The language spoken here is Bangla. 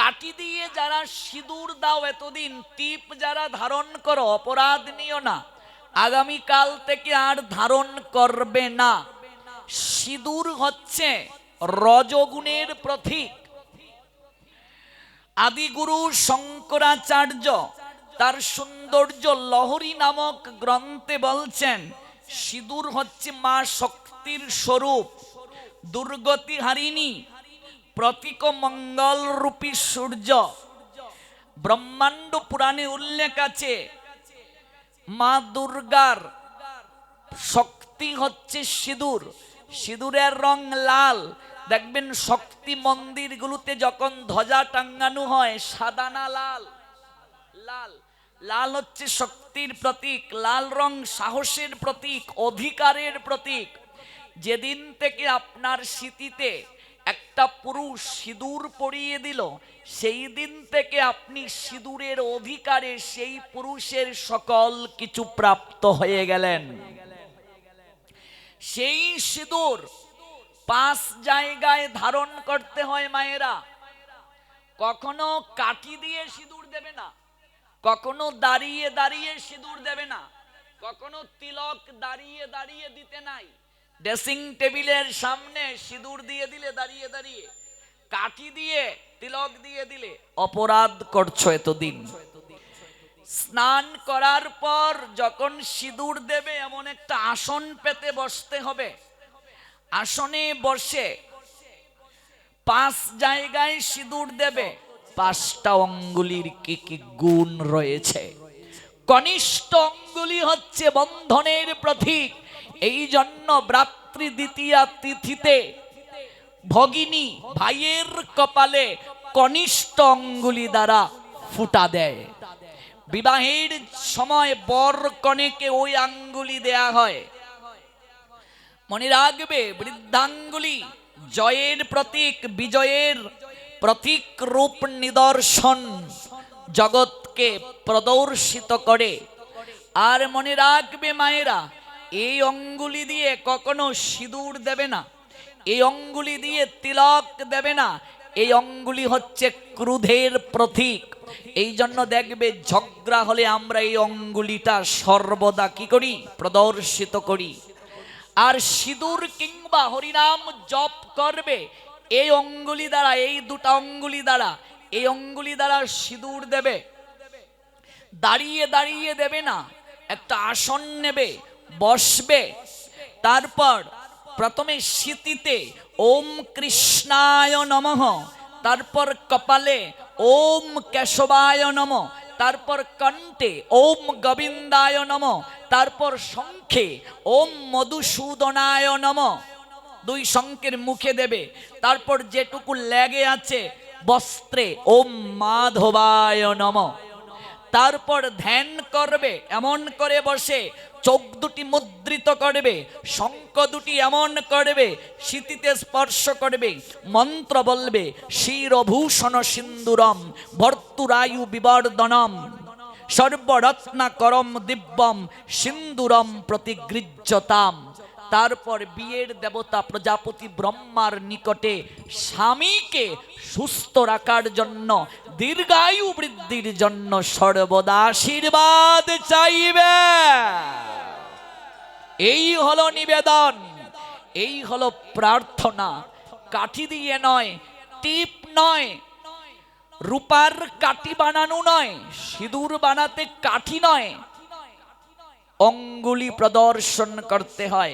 কাটি দিয়ে যারা সিঁদুর দাও এতদিন, টিপ যারা ধারণ করো, অপরাধ নিও না, আগামীকাল থেকে আর ধারণ করবে না। সিঁদুর হচ্ছে রজগুণের প্রতীক। আদিগুরু শঙ্করাচার্য তার সৌন্দর্য লহরী নামক গ্রন্থে বলছেন, সিঁদুর হচ্ছে মা শক্তির স্বরূপ, দুর্গতি হারিণী, প্রতীক মঙ্গল রূপী সূর্য। ব্রহ্মাণ্ড পুরাণে উল্লেখ আছে মা দুর্গার শক্তি হচ্ছে সিঁদুর। সিঁদুরের রং লাল। দেখবেন শক্তি মন্দিরগুলোতে যখন ধ্বজা টাঙ্গানো হয় সাদা না লাল? লাল। লাল হচ্ছে শক্তির প্রতীক, লাল রং সাহসের প্রতীক, অধিকারের প্রতীক। যেদিন থেকে আপনার স্মৃতিতে একটা পুরুষ সিঁদুর পরিয়ে দিল, সেই দিন থেকে আপনি সিঁদুরের অধিকারে সেই পুরুষের সকল কিছু প্রাপ্ত হয়ে গেলেন। সেই সিঁদুর 5 জায়গায় ধারণ করতে হয় মায়েরা। কখনো কাঠি দিয়ে সিঁদুর দেবে না, কখনো দাঁড়িয়ে দাঁড়িয়ে সিঁদুর দেবে না, কখনো তিলক দাঁড়িয়ে দাঁড়িয়ে দিতে নাই। ড্রেসিং টেবিলের সামনে সিঁদুর দিয়ে দিলে দাঁড়িয়ে দাঁড়িয়ে, কাঠি দিয়ে তিলক দিয়ে দিলে অপরাধ করছো এতদিন। স্নান করার পর যখন সিঁদুর দেবে এমন একটা আসন পেতে বসতে হবে। আসনে বসে 5 জায়গায় সিঁদুর দেবে। 5টা অঙ্গুলির কি কি গুণ রয়েছে। কনিষ্ঠ অঙ্গুলি হচ্ছে বন্ধনের প্রতীক। এই জন্য ভ্রাতৃ দ্বিতীয়া তিথিতে ভগিনী ভাইয়ের কপালে কনিষ্ঠ অঙ্গুলি দ্বারা ফুটা দেয়। বিবাহের সময় বর কনেকে ওই আঙ্গুলি দেয়া হয়। মনে রাখবে, বৃদ্ধাঙ্গুলি জয়ের প্রতীক, বিজয়ের প্রতীক রূপ নিদর্শন জগৎকে প্রদর্শিত করে। আর মনে রাখবে মায়েরা, এই অঙ্গুলি দিয়ে কখনো সিঁদুর দেবে না, এই অঙ্গুলি দিয়ে তিলক দেবে না। এই অঙ্গুলি হচ্ছে ক্রোধের প্রতীক। এই জন্য দেখবে ঝগড়া হলে আমরা এই অঙ্গুলিটা সর্বদা কি করি? প্রদর্শিত করি। আর সিঁদুর কিংবা হরিনাম জপ করবে এই অঙ্গুলি দ্বারা, এই 2টা অঙ্গুলি দ্বারা, এই অঙ্গুলি দ্বারা সিঁদুর দেবে। দাঁড়িয়ে দাঁড়িয়ে দেবে না, একটা আসন নেবে, বসবে। তারপর প্রথমে সিঁথিতে ওম কৃষ্ণায় নমঃ, তারপর কপালে ওম কেশবায় নমঃ, তারপর কণ্ঠে ওম গোবিন্দায় নমঃ, তারপর শঙ্খে ওম মধুসূদনায় নমঃ। 2 শঙ্খের মুখে দেবে। তারপর যেটুকু লেগে আছে বস্ত্রে ওম মাধবায় নমঃ। তারপর ধ্যান করবে, এমন করে বসে চোখ 2টি মুদ্রিত করবে, শঙ্খ 2টি এমন করবে, সিঁথিতে স্পর্শ করবে, মন্ত্র বলবে, শিরভূষণ সিন্দুরম ভর্তুরায়ু বিবর্ধনম সর্বরত্নাকরম দিব্যম সিন্দুরম প্রতিগৃহ্যতাম। তারপর বিয়ের দেবতা প্রজাপতি ব্রহ্মার নিকটে স্বামীকে সুস্থ রাখার জন্য, দীর্ঘায়ু বৃদ্ধির জন্য সর্বদা আশীর্বাদ চাইবে। এই হলো নিবেদন, এই হলো প্রার্থনা। কাঠি দিয়ে নয়, টিপ নয়, রূপার কাঠি বানানো নয়, সিঁদুর বানাতে কাঠি নয়, অঙ্গুলি প্রদর্শন করতে হয়।